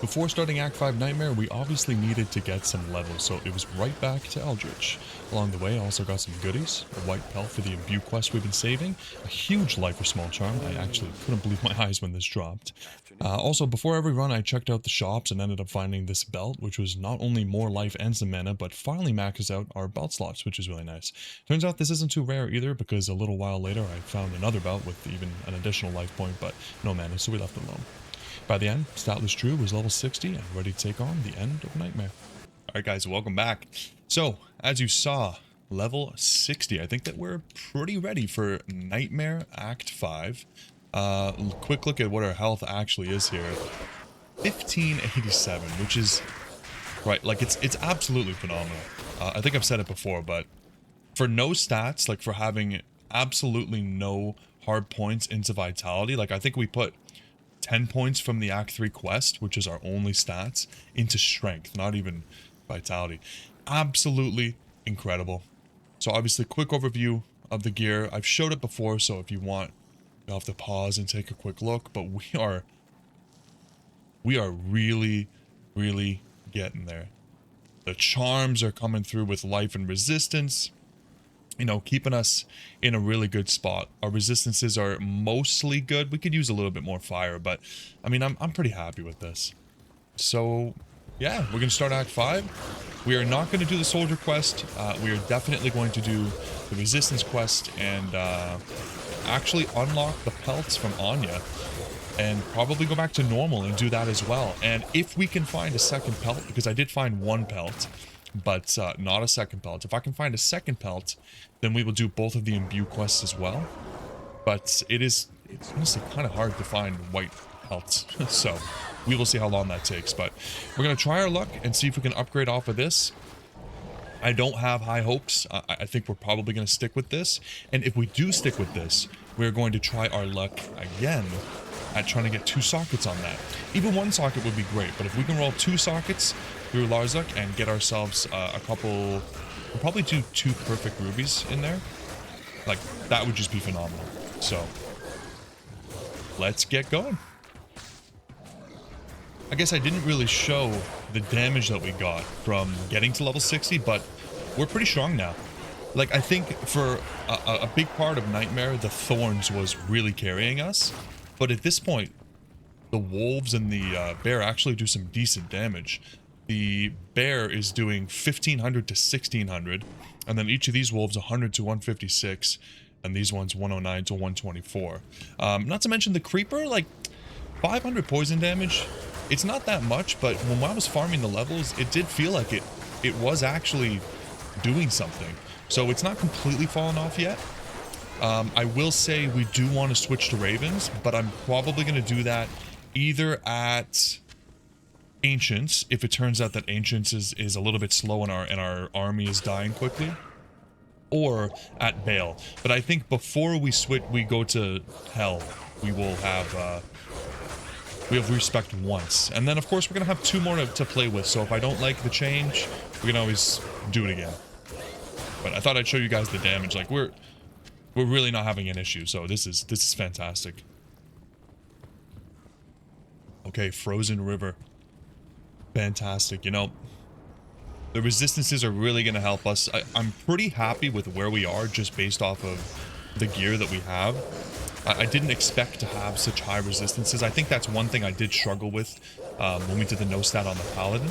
Before starting Act 5 Nightmare, we obviously needed to get some levels, so it was right back to Eldritch. Along the way, I also got some goodies, a white pelt for the imbue quest we've been saving, a huge life or small charm. I actually couldn't believe my eyes when this dropped. Also, before every run, I checked out the shops and ended up finding this belt, which was not only more life and some mana, but finally maxes out our belt slots, which is really nice. Turns out this isn't too rare either, because a little while later I found another belt with even an additional life point, but no mana, so we left it alone. By the end, Stoutless Druid was level 60 and ready to take on the end of Nightmare. Alright guys, welcome back. So, as you saw, level 60. I think that we're pretty ready for Nightmare Act 5. Quick look at what our health actually is here. 1587, which is, right, like it's absolutely phenomenal. I think I've said it before, but for no stats, like for having absolutely no hard points into Vitality, like I think we put 10 points from the Act 3 quest, which is our only stats, into Strength, not even Vitality. Absolutely incredible. So obviously, quick overview of the gear. I've showed it before, so if you want, you'll have to pause and take a quick look, but we are really, really getting there. The charms are coming through with life and resistance, you know, keeping us in a really good spot. Our resistances are mostly good. We could use a little bit more fire, but I mean, I'm pretty happy with this. So yeah, we're gonna start Act 5. We are not going to do the soldier quest. We are definitely going to do the resistance quest and actually unlock the pelts from Anya and probably go back to normal and do that as well. And if we can find a second pelt, because I did find one pelt, but not a second pelt. If I can find a second pelt, then we will do both of the imbue quests as well. But it's honestly kind of hard to find white pelts, so we will see how long that takes. But we're going to try our luck and see if we can upgrade off of this. I don't have high hopes. I think we're probably going to stick with this. And if we do stick with this, we're going to try our luck again at trying to get 2 sockets on that. Even 1 socket would be great, but if we can roll 2 sockets through Larzuk and get ourselves a couple, we'll probably do 2 perfect rubies in there. Like, that would just be phenomenal. So, let's get going. I guess I didn't really show the damage that we got from getting to level 60, but we're pretty strong now. Like, I think for a big part of Nightmare, the Thorns was really carrying us. But at this point, the Wolves and the Bear actually do some decent damage. The Bear is doing 1500 to 1600, and then each of these Wolves 100 to 156, and these ones 109 to 124. Not to mention the Creeper, like 500 poison damage. It's not that much, but when I was farming the levels, it did feel like it was actually doing something. So it's not completely fallen off yet. I will say we do want to switch to Ravens, but I'm probably going to do that either at Ancients, if it turns out that Ancients is a little bit slow and our army is dying quickly, or at Baal. But I think before we go to Hell, we will have Respect once. And then of course we're going to have 2 more to play with, so if I don't like the change, we can always do it again. But I thought I'd show you guys the damage. Like, we're really not having an issue, so this is fantastic. Okay, Frozen River. Fantastic. You know, the resistances are really going to help us. I'm pretty happy with where we are just based off of the gear that we have. I didn't expect to have such high resistances. I think that's one thing I did struggle with when we did the no stat on the Paladin.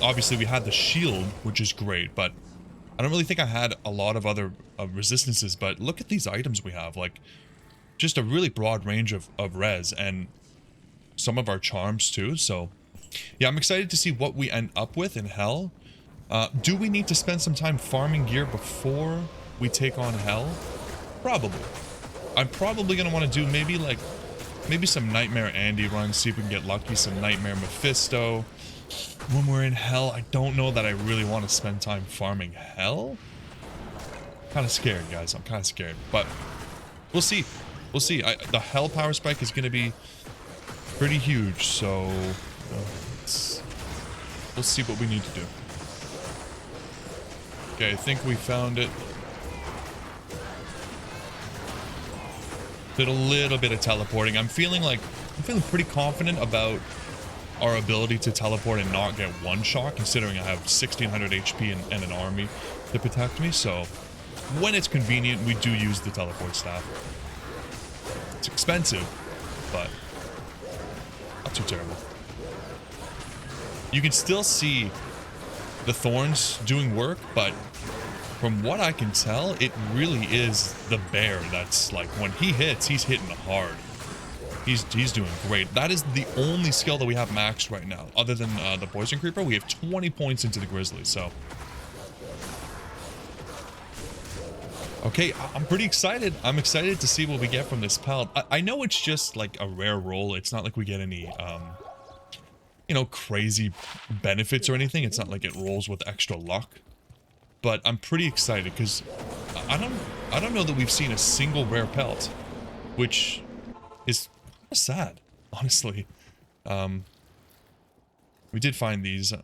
Obviously, we had the shield, which is great, but I don't really think I had a lot of other resistances. But look at these items we have. Like, just a really broad range of res, and some of our charms too. So, yeah, I'm excited to see what we end up with in Hell. Do we need to spend some time farming gear before we take on Hell? Probably. I'm probably going to want to do maybe some Nightmare Andy runs, see if we can get lucky, some Nightmare Mephisto. When we're in Hell, I don't know that I really want to spend time farming Hell. Kind of scared, guys. I'm kind of scared, but we'll see. We'll see. The Hell power spike is going to be pretty huge, so we'll see what we need to do. Okay, I think we found it. Did a little bit of teleporting. I'm feeling pretty confident about our ability to teleport and not get one shot, considering I have 1600 HP and an army to protect me. So when it's convenient, we do use the teleport staff. It's expensive, but not too terrible. You can still see the thorns doing work, but from what I can tell, it really is the bear that's like, when he hits, he's hitting hard. He's doing great. That is the only skill that we have maxed right now. Other than the Poison Creeper, we have 20 points into the Grizzly, so. Okay, I'm pretty excited. I'm excited to see what we get from this pelt. I know it's just like a rare roll. It's not like we get any, you know, crazy benefits or anything. It's not like it rolls with extra luck. But I'm pretty excited because I don't know that we've seen a single rare pelt, which is sad, honestly. We did find these. I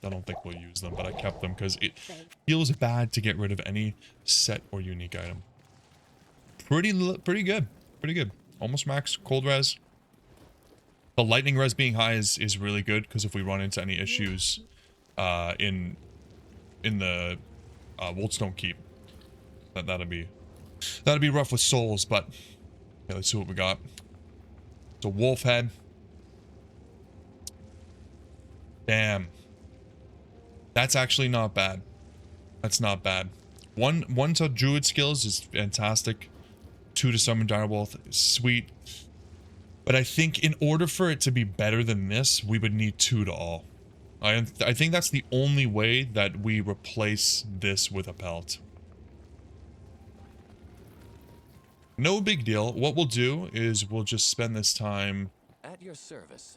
don't think we'll use them, but I kept them because it feels bad to get rid of any set or unique item. Pretty good. Pretty good. Almost max cold res. The lightning res being high is really good because if we run into any issues in the Worldstone Keep, that'd be rough with souls. But yeah, let's see what we got. It's a wolf head. Damn. That's actually not bad. That's not bad. One to Druid skills is fantastic. 2 to summon direwolf is sweet. But I think in order for it to be better than this, we would need 2 to all. I think that's the only way that we replace this with a pelt. No big deal. What we'll do is we'll just spend this time at your service.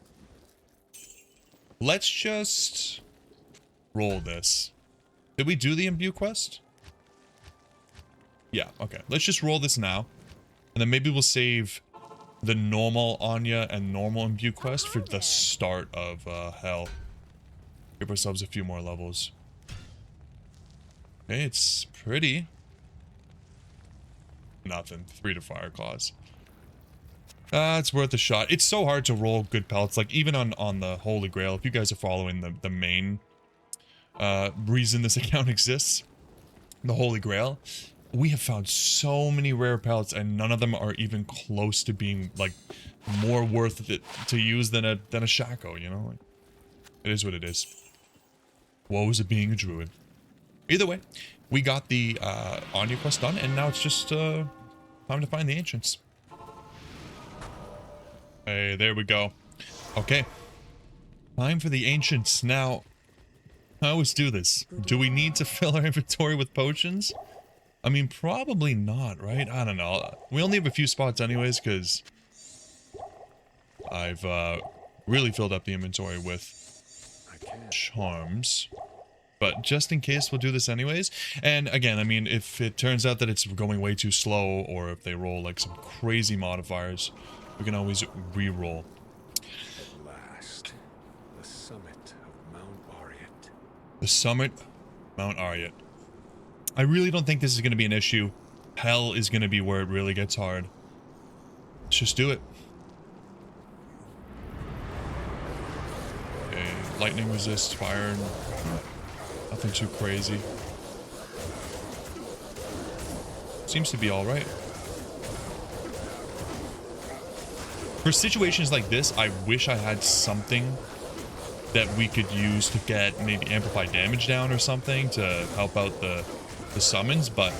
Let's just roll this. Did we do the imbue quest? Yeah, okay. Let's just roll this now. And then maybe we'll save the normal Anya and normal imbue quest for the start of Hell. Give ourselves a few more levels. Okay, it's pretty. Nothing. 3 to fire claws. It's worth a shot. It's so hard to roll good pelts. Like, even on the Holy Grail, if you guys are following the main reason this account exists, the Holy Grail, we have found so many rare pelts, and none of them are even close to being, like, more worth it to use than a Shaco, you know? Like, it is what it is. Woe is it being a druid. Either way, we got the Anya quest done, and now it's just time to find the ancients. Hey, there we go. Okay. Time for the ancients. Now, I always do this. Do we need to fill our inventory with potions? I mean, probably not, right? I don't know. We only have a few spots anyways, because I've really filled up the inventory with charms. But just in case, we'll do this anyways. And again, I mean, if it turns out that it's going way too slow, or if they roll like some crazy modifiers, we can always re-roll. Last, the summit of Mount Ariat. The summit, Mount Ariat. I really don't think this is going to be an issue. Hell is going to be where it really gets hard. Let's just do it. Okay, lightning resist, fire. Nothing too crazy. Seems to be alright. For situations like this, I wish I had something that we could use to get maybe amplified damage down or something to help out the summons, but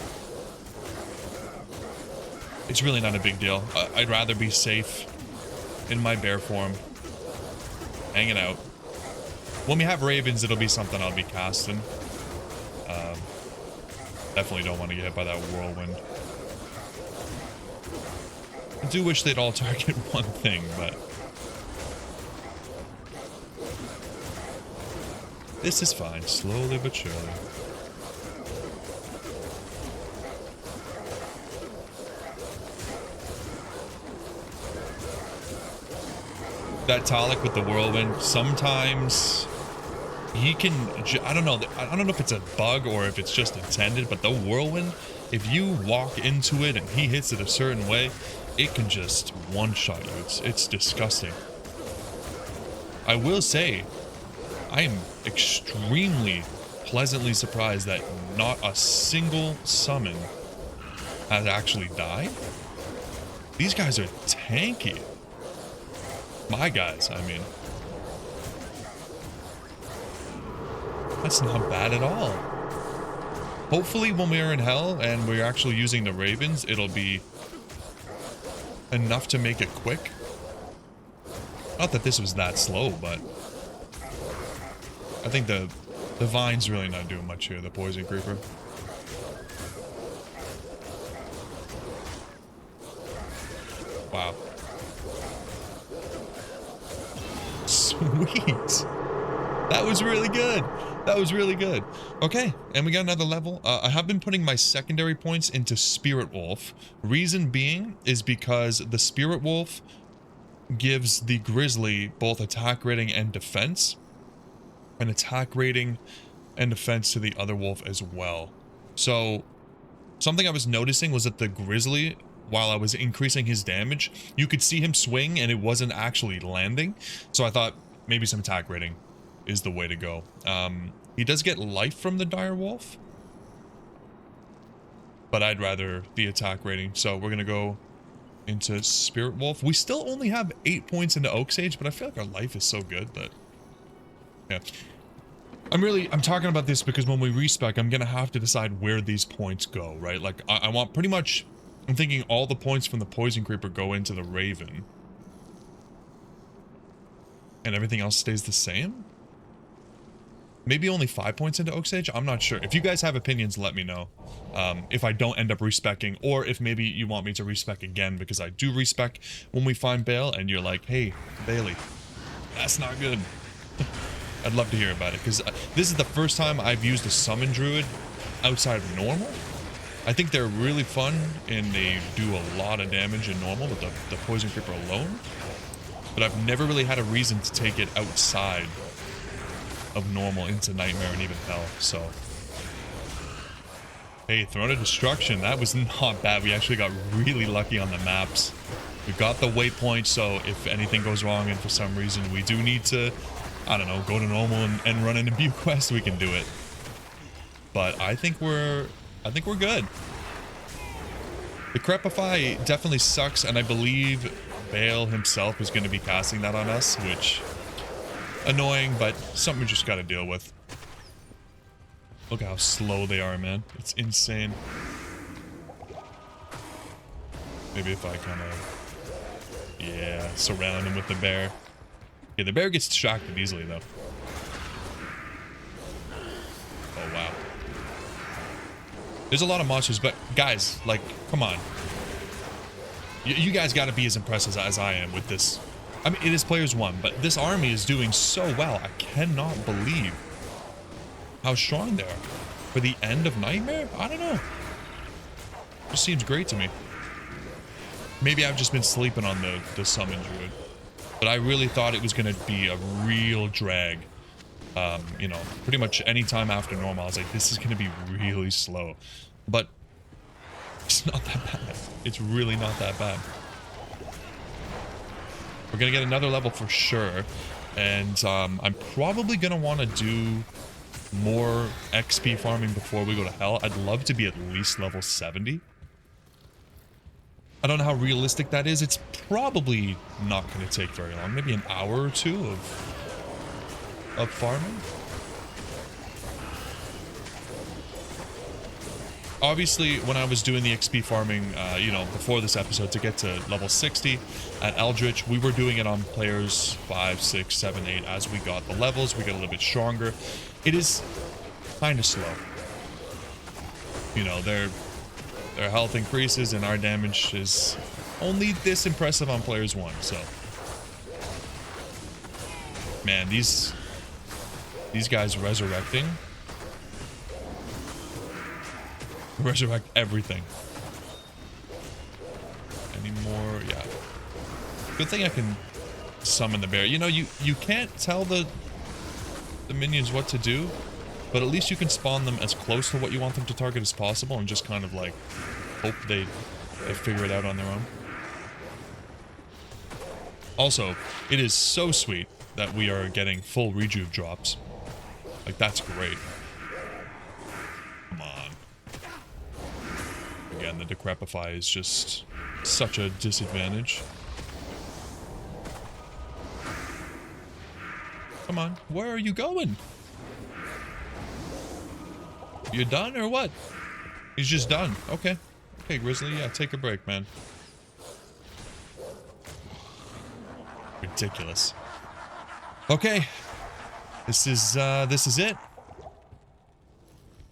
it's really not a big deal. I'd rather be safe in my bear form, hanging out. When we have ravens, it'll be something I'll be casting. Definitely don't want to get hit by that whirlwind. I do wish they'd all target one thing, but this is fine, slowly but surely. That Talik with the whirlwind, sometimes he can, I don't know if it's a bug or if it's just intended, but the whirlwind, if you walk into it and he hits it a certain way, it can just one-shot you. It's disgusting. I will say, I am extremely pleasantly surprised that not a single summon has actually died. These guys are tanky. My guys, I mean. That's not bad at all. Hopefully when we're in hell and we're actually using the ravens, it'll be enough to make it quick. Not that this was that slow, but I think the vine's really not doing much here, the poison creeper. Wow. Sweet. That was really good. That was really good. Okay, and we got another level. I have been putting my secondary points into Spirit Wolf. Reason being is because the Spirit Wolf gives the Grizzly both attack rating and defense. An attack rating and defense to the other wolf as well. So something I was noticing was that the Grizzly, while I was increasing his damage, you could see him swing and it wasn't actually landing. So I thought maybe some attack rating is the way to go. He does get life from the dire wolf, but I'd rather the attack rating. So we're gonna go into Spirit Wolf. We still only have 8 points into Oak Sage, but I feel like our life is so good that, yeah. I'm talking about this because when we respec, I'm gonna have to decide where these points go, right? Like I want pretty much, I'm thinking all the points from the poison creeper go into the raven, and everything else stays the same. Maybe only 5 points into Oak Sage? I'm not sure. If you guys have opinions, let me know. If I don't end up respecking, or if maybe you want me to respec again, because I do respec when we find Baal, and you're like, hey, Bailey, that's not good. I'd love to hear about it, because this is the first time I've used a summon druid outside of normal. I think they're really fun, and they do a lot of damage in normal with the poison creeper alone. But I've never really had a reason to take it outside of normal into nightmare and even hell. So hey, Throne of Destruction, that was not bad. We actually got really lucky on the maps. We got the waypoint, so if anything goes wrong and for some reason we do need to, I don't know, go to normal and run an imbue quest, we can do it. But I think we're good. The Crepify definitely sucks, and I believe Baal himself is going to be casting that on us, which annoying, but something we just got to deal with. Look at how slow they are, man. It's insane. Maybe if I kind of, yeah, surround him with the bear. Yeah, the bear gets distracted easily, though. Oh, wow. There's a lot of monsters, but guys, like, come on. You guys got to be as impressed as I am with this. I mean, it is players 1, but this army is doing so well. I cannot believe how strong they are. For the end of Nightmare? I don't know. Just seems great to me. Maybe I've just been sleeping on the summon druid. But I really thought it was going to be a real drag. You know, pretty much any time after normal, I was like, this is going to be really slow. But it's not that bad. It's really not that bad. We're going to get another level for sure. And I'm probably going to want to do more XP farming before we go to hell. I'd love to be at least level 70. I don't know how realistic that is. It's probably not going to take very long. Maybe an hour or two of farming. Obviously, when I was doing the XP farming, you know, before this episode to get to level 60 at Eldritch, we were doing it on players 5, 6, 7, 8. As we got the levels, we got a little bit stronger. It is kind of slow. You know, their health increases and our damage is only this impressive on players 1. So, man, these guys resurrecting. Resurrect everything. Any more? Yeah. Good thing I can summon the bear. You know, you can't tell the minions what to do, but at least you can spawn them as close to what you want them to target as possible and just kind of like hope they figure it out on their own. Also, it is so sweet that we are getting full rejuve drops. Like, that's great. Come on. Again, the Decrepify is just such a disadvantage. Come on, where are you going? You done or what? He's just done. Okay. Okay, Grizzly, yeah, take a break, man. Ridiculous. Okay. This is it.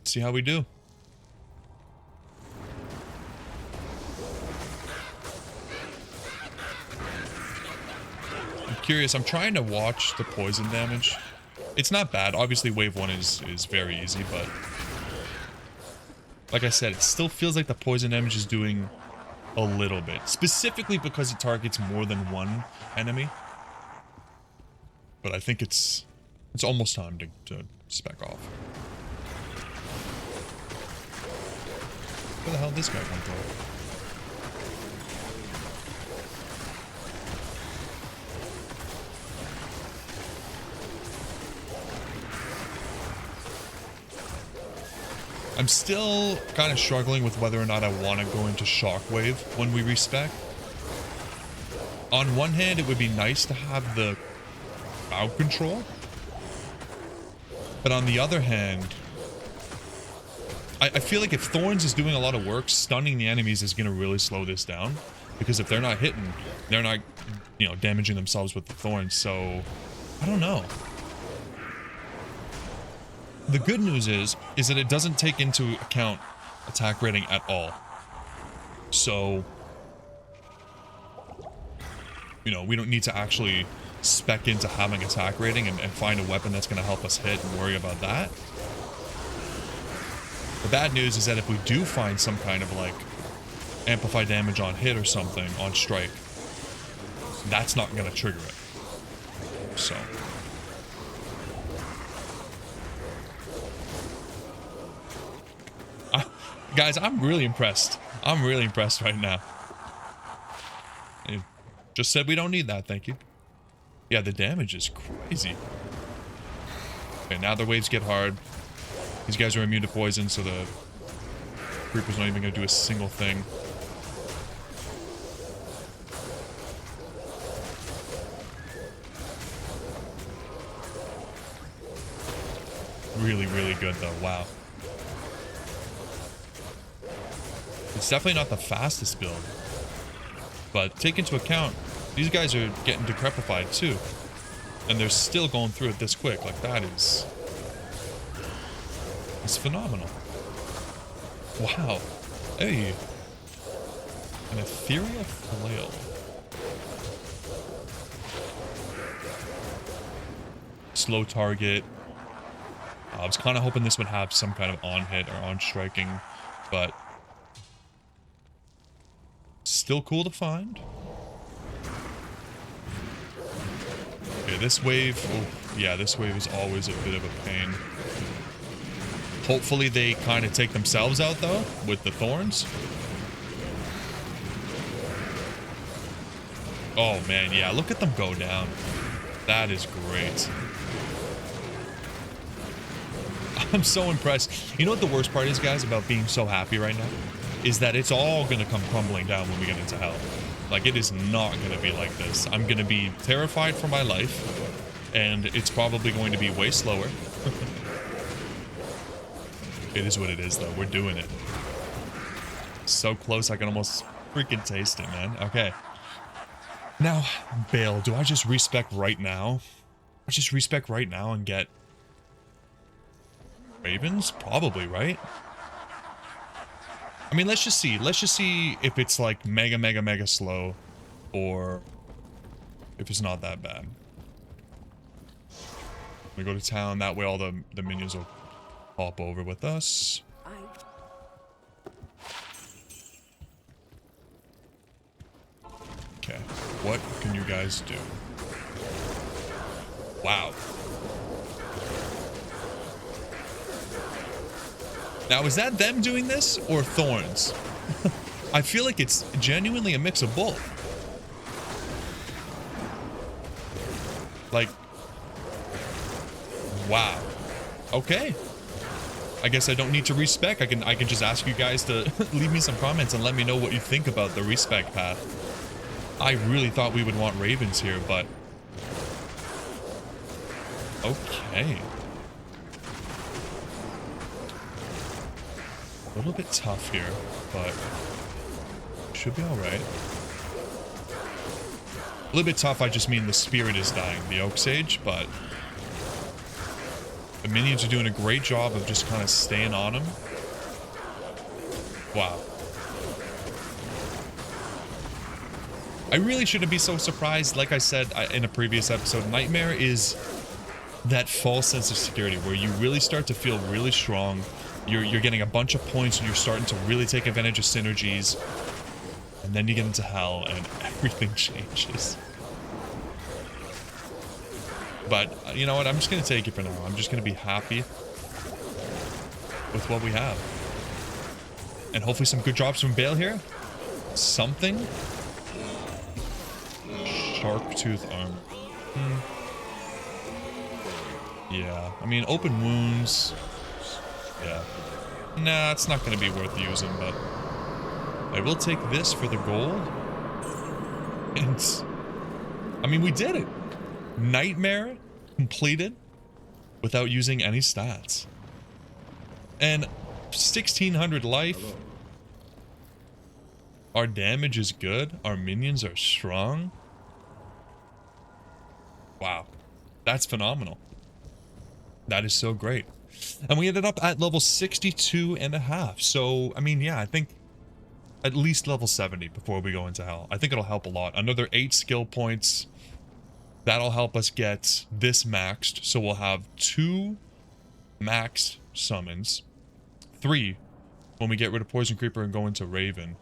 See how we do. I'm curious, I'm trying to watch the poison damage. It's not bad. Obviously, wave 1 is very easy, but like I said, it still feels like the poison damage is doing a little bit. Specifically because it targets more than one enemy. But I think it's almost time to spec off. Where the hell did this guy come from? I'm still kind of struggling with whether or not I want to go into Shockwave when we respec. On one hand, it would be nice to have the crowd control. But on the other hand, I feel like if Thorns is doing a lot of work, stunning the enemies is going to really slow this down. Because if they're not hitting, they're not, you know, damaging themselves with the Thorns. So, I don't know. The good news is that it doesn't take into account attack rating at all. So, you know, we don't need to actually spec into having attack rating and find a weapon that's going to help us hit and worry about that. The bad news is that if we do find some kind of, like, amplify damage on hit or something, on strike, that's not going to trigger it. So... guys, I'm really impressed. I'm really impressed right now. It just said we don't need that, thank you. Yeah, the damage is crazy. Okay, now the waves get hard. These guys are immune to poison, so the Creeper's not even going to do a single thing. Really, really good, though. Wow. It's definitely not the fastest build. But take into account, these guys are getting decrepified too. And they're still going through it this quick. Like, that is... it's phenomenal. Wow. Hey. An ethereal flail. Slow target. I was kind of hoping this would have some kind of on-hit or on-striking, but... still cool to find. Okay, this wave... oh, yeah, this wave is always a bit of a pain. Hopefully they kind of take themselves out, though, with the thorns. Oh, man, yeah, look at them go down. That is great. I'm so impressed. You know what the worst part is, guys, about being so happy right now? Is that it's all going to come crumbling down when we get into hell. Like, it is not going to be like this. I'm going to be terrified for my life, and it's probably going to be way slower. It is what it is, though. We're doing it. So close, I can almost freaking taste it, man. Okay. Now, Baal, do I just respec right now? I just respec right now and get... Ravens? Probably, right? I mean, let's just see. Let's just see if it's like mega slow or if it's not that bad. We go to town. That way all the minions will hop over with us. Okay. What can you guys do? Wow. Now, is that them doing this or Thorns? I feel like it's genuinely a mix of both. Like, Wow. Okay. I guess I don't need to respec. I can just ask you guys to leave me some comments and let me know what you think about the respec path. I really thought we would want ravens here, but okay. A little bit tough here, but should be all right. A little bit tough, I just mean the spirit is dying, the Oak Sage, but the minions are doing a great job of just kind of staying on him. Wow. I really shouldn't be so surprised. Like I said in a previous episode, Nightmare is that false sense of security where you really start to feel really strong. You're getting a bunch of points and you're starting to really take advantage of synergies. And then you get into Hell and everything changes. But you know what? I'm just going to take it for now. I'm just going to be happy with what we have. And hopefully some good drops from Baal here. Something. Sharp tooth armor. Yeah, I mean, open wounds. Yeah. Nah, it's not going to be worth using, but I will take this for the gold. And I mean, we did it. Nightmare completed without using any stats. And 1600 life. Our damage is good. Our minions are strong. Wow. That's phenomenal. That is so great. And we ended up at level 62 and a half. So, I mean, yeah, I think at least level 70 before we go into Hell. I think it'll help a lot. Another 8 skill points. That'll help us get this maxed. So we'll have 2 max summons. 3 when we get rid of Poison Creeper and go into Raven.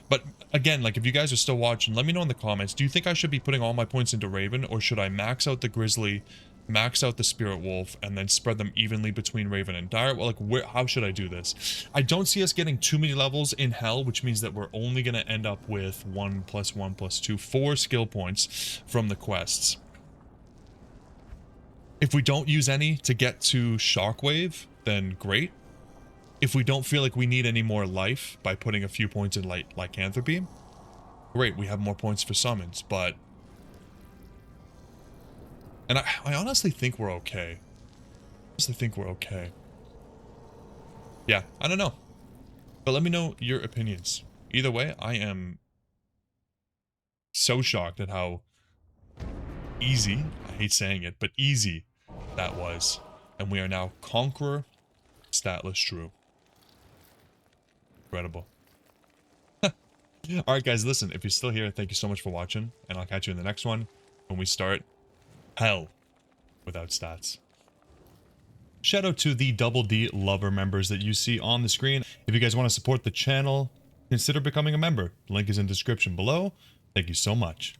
But again, like if you guys are still watching, let me know in the comments. Do you think I should be putting all my points into Raven, or should I max out the Grizzly, max out the Spirit Wolf, and then spread them evenly between Raven and Dire? Well, like how should I do this? I don't see us getting too many levels in Hell, which means that we're only going to end up with 1 + 1 + 2, 4 skill points from the quests. If we don't use any to get to Shockwave, then great. If we don't feel like we need any more life by putting a few points in Lycanthropy, great, we have more points for summons, but... And I honestly think we're okay. I honestly think we're okay. Yeah, I don't know. But let me know your opinions. Either way, I am so shocked at how easy, I hate saying it, but easy that was. And we are now Conqueror Statless True. Incredible. Alright guys, listen, if you're still here, thank you so much for watching, and I'll catch you in the next one when we start Hell without stats. Shout out to the Double D Lover members that you see on the screen. If you guys want to support the channel, consider becoming a member. Link is in the description below. Thank you so much.